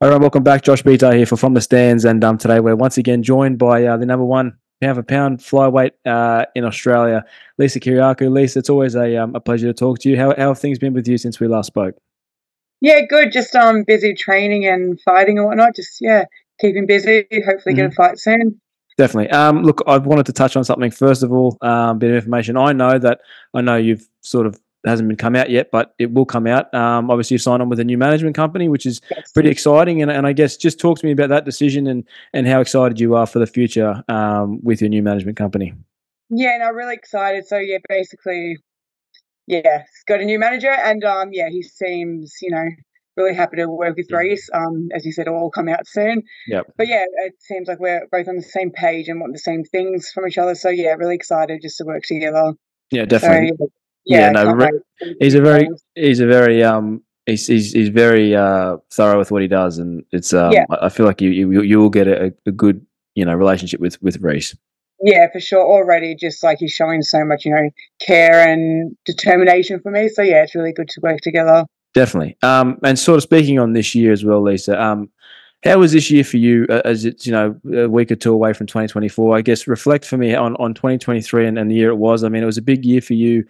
All right, welcome back. Josh Beta here for From the Stands, and today we're once again joined by the number one pound for pound flyweight in Australia, Lisa Kyriacou. Lisa, it's always a pleasure to talk to you. How have things been with you since we last spoke? Yeah, good. Just busy training and fighting and whatnot. Just keeping busy. Hopefully get a Hmm. fight soon. Definitely. Look, I wanted to touch on something first of all. Bit of information. I know you've sort of hasn't been come out yet, but it will come out. Obviously, you signed on with a new management company, which is Yes. pretty exciting. And I guess just talk to me about that decision and how excited you are for the future with your new management company. Yeah, no, really excited. So yeah, basically, yeah, got a new manager and yeah, he seems, really happy to work with Reese. As you said, it'll all come out soon. Yep. But yeah, it seems like we're both on the same page and want the same things from each other. So yeah, really excited just to work together. Yeah, So definitely. Yeah, yeah, I no, can't wait for the he's new a very roles. he's a very he's very thorough with what he does, and it's Yeah. I feel like you will get a good relationship with Reese. Yeah, for sure. Already, just like he's showing so much, care and determination for me. So yeah, it's really good to work together. Definitely. And sort of speaking on this year as well, Lisa. How was this year for you? As it's a week or two away from 2024. I guess reflect for me on 2023 and the year it was. I mean, it was a big year for you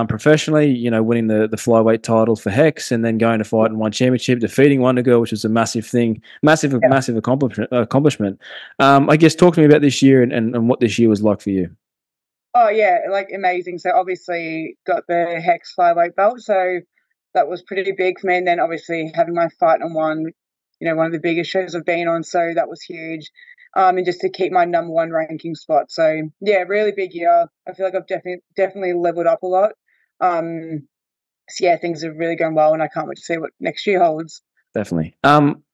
professionally. Winning the flyweight title for Hex, and then going to fight in one championship, defeating Wonder Girl, which was a massive thing, Yeah. massive accomplishment. I guess talk to me about this year and what this year was like for you. Oh yeah, like amazing. So obviously got the Hex flyweight belt, so that was pretty big for me. And then obviously having my fight on one of the biggest shows I've been on, so that was huge. And just to keep my number one ranking spot. So yeah, really big year. I feel like I've definitely leveled up a lot. So yeah, things are really going well, and I can't wait to see what next year holds. Definitely.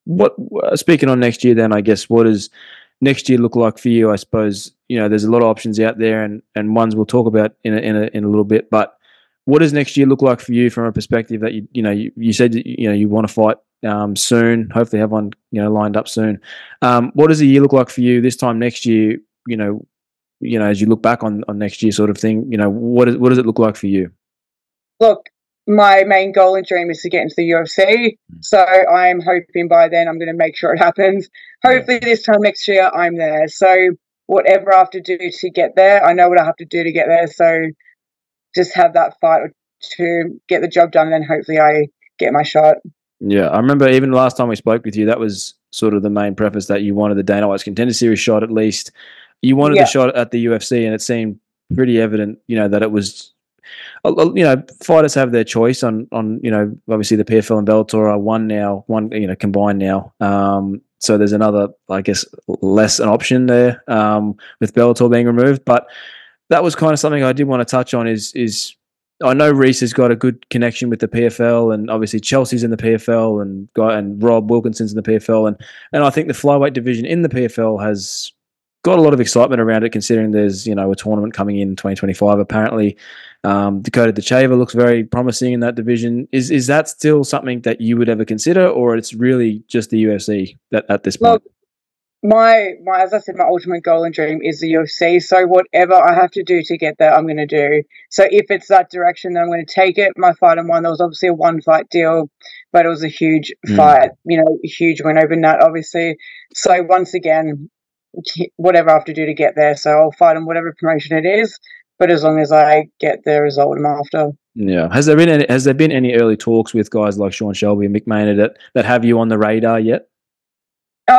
What speaking on next year, then I guess what does next year look like for you? I suppose there's a lot of options out there, and ones we'll talk about in a little bit. But what does next year look like for you from a perspective that you said that, you want to fight soon? Hopefully, have one lined up soon. What does the year look like for you this time next year? As you look back on next year, sort of thing. What does it look like for you? Look, my main goal and dream is to get into the UFC. So I'm hoping by then I'm going to make sure it happens. Yeah, Hopefully this time next year I'm there. So whatever I have to do to get there, I know what I have to do to get there. So just have that fight to get the job done, and then hopefully I get my shot. yeah. I remember even last time we spoke with you, that was sort of the main preface that you wanted the Dana White's Contender Series shot at least. You wanted the Yeah, shot at the UFC, and it seemed pretty evident, that it was. Fighters have their choice on obviously the PFL and Bellator are one combined now. So there's another, I guess, less an option there with Bellator being removed. But that was kind of something I did want to touch on. Is I know Reese has got a good connection with the PFL, and obviously Chelsea's in the PFL, and Rob Wilkinson's in the PFL, and I think the flyweight division in the PFL has got a lot of excitement around it, considering there's a tournament coming in 2025. Apparently, Dakota Decheva looks very promising in that division. Is that still something that you would ever consider, or it's really just the UFC at this point? look, my as I said, my ultimate goal and dream is the UFC. So whatever I have to do to get there, I'm going to do. So if it's that direction, then I'm going to take it. My fight and one, there was obviously a one fight deal, but it was a huge Mm, fight. A huge win over Nut, obviously. So once again, whatever I have to do to get there. So I'll fight on whatever promotion it is, but as long as I get the result I'm after. yeah. Has there been any early talks with guys like Sean Shelby and Mick Maynard that have you on the radar yet?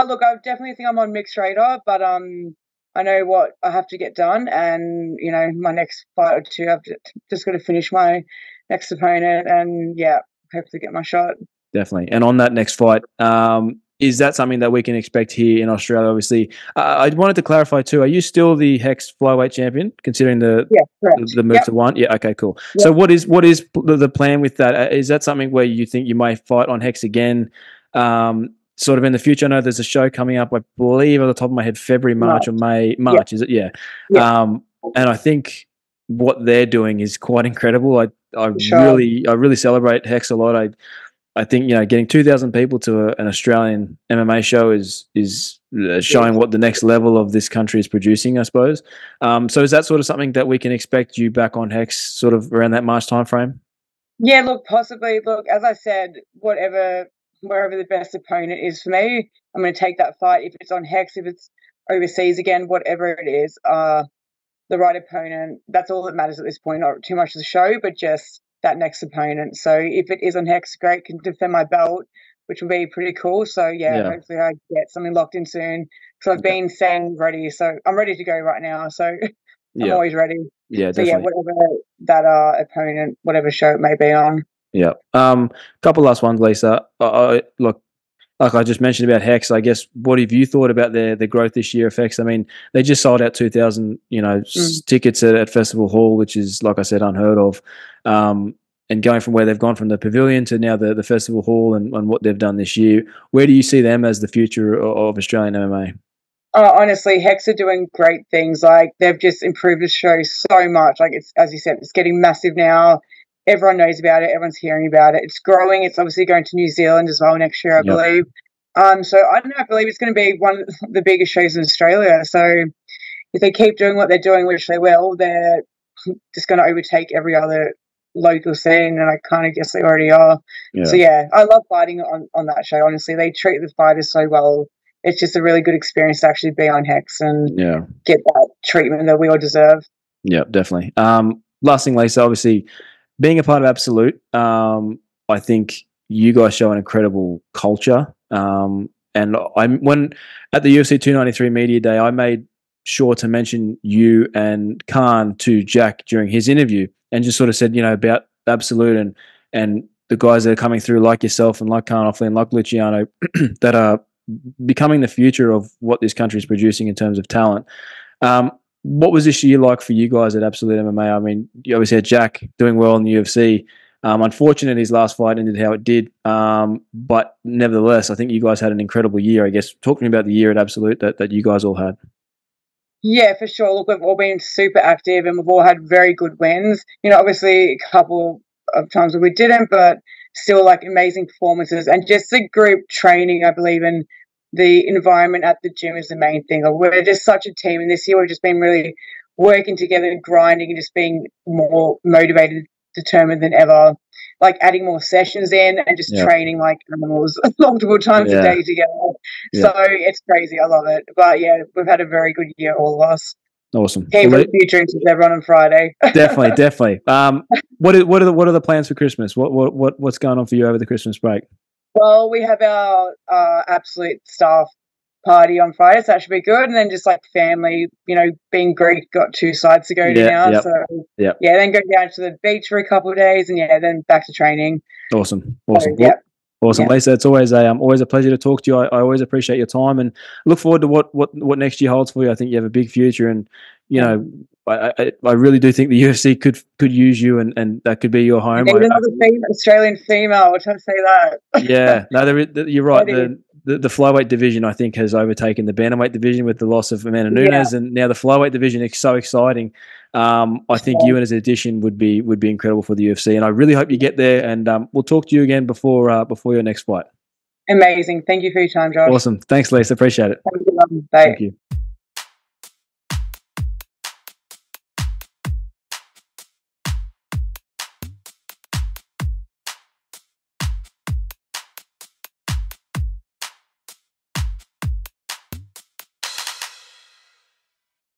Look, I definitely think I'm on mixed radar, but I know what I have to get done, and my next fight or two, just got to finish my next opponent, and yeah, hopefully get my shot. Definitely. And on that next fight, is that something that we can expect here in Australia? Obviously, I wanted to clarify too. Are you still the Hex flyweight champion, considering the Yeah, the, correct. the move Yep, to one? Yeah. Okay. Cool. So yep. what is the plan with that? Is that something where you think you might fight on Hex again, sort of in the future? I know there's a show coming up. I believe, on the top of my head, February, March, or March. May. Yeah, March, is it? Yeah. yeah, And I think what they're doing is quite incredible. I for sure. really celebrate Hex a lot. I think getting 2,000 people to an Australian MMA show is showing Huge. what the next level of this country is producing, I suppose. So is that sort of something that we can expect you back on Hex, sort of around that March timeframe? Yeah, look, possibly. Look, as I said, whatever wherever the best opponent is for me, I'm going to take that fight. If it's on Hex, if it's overseas again, whatever it is, the right opponent, that's all that matters at this point. Not too much of the show, but just that next opponent. So if it is on Hex, great, can defend my belt, which will be pretty cool. So yeah, hopefully I get something locked in soon. So I've been saying ready, so I'm ready to go right now. So I'm always ready. Yeah, so definitely. whatever that opponent, whatever show it may be on. Yeah. Couple last ones, Lisa. Look, like I just mentioned about Hex, I guess what have you thought about their growth this year of Hex? I mean, they just sold out 2,000, tickets at Festival Hall, which is, like I said, unheard of. And going from where they've gone from the pavilion to now the Festival Hall and what they've done this year, where do you see them as the future of Australian MMA? Honestly, Hex are doing great things. Like, they've just improved the show so much. Like, it's, as you said, it's getting massive now. Everyone knows about it. Everyone's hearing about it. It's growing. It's obviously going to New Zealand as well next year, I believe. So I don't know. I believe it's going to be one of the biggest shows in Australia. So if they keep doing what they're doing, which they will, they're just going to overtake every other local scene, and I kind of guess they already are. So yeah, I love fighting on that show. Honestly, they treat the fighters so well. It's just a really good experience to actually be on Hex and get that treatment that we all deserve. Yeah, definitely. Last thing, Lisa, obviously being a part of Absolute, I think you guys show an incredible culture. And when at the UFC 293 Media Day, I made sure to mention you and Khan to Jack during his interview, and just sort of said, about Absolute and the guys that are coming through, like yourself and like Khan Offley and like Luciano, that are becoming the future of what this country is producing in terms of talent. What was this year like for you guys at Absolute MMA? I mean, you obviously had Jack doing well in the UFC. Unfortunate his last fight ended how it did. But nevertheless, I think you guys had an incredible year. I guess talking about the year at Absolute that you guys all had. Yeah, for sure. Look, we've all been super active and we've all had very good wins. Obviously a couple of times where we didn't, but still like amazing performances, and just the group training, I believe, in the environment at the gym is the main thing. We're just such a team, and this year we've just been really working together, grinding, and just being more motivated, determined than ever. Like adding more sessions in and just training like animals multiple times a day together. So it's crazy. I love it. But yeah, we've had a very good year, all of us. Awesome. Came for a few drinks with everyone on Friday. Definitely. What are the plans for Christmas? What's going on for you over the Christmas break? Well, we have our Absolute staff party on Friday, so that should be good. And then just like family, being Greek, got 2 sides to go to now. So then go down to the beach for a couple of days, and then back to training. Awesome. So, Awesome, Lisa. It's always a pleasure to talk to you. I always appreciate your time and look forward to what next year holds for you. I think you have a big future, and I really do think the UFC could use you, and that could be your home. Another Australian female. We're trying to say that. Yeah, no, you're right. The flyweight division, I think, has overtaken the bantamweight division with the loss of Amanda Nunes, and now the flyweight division is so exciting. I think you as an addition would be incredible for the UFC, and I really hope you get there. And we'll talk to you again before your next fight. Amazing. Thank you for your time, Josh. Awesome. Thanks, Lisa. Appreciate it. Thank you.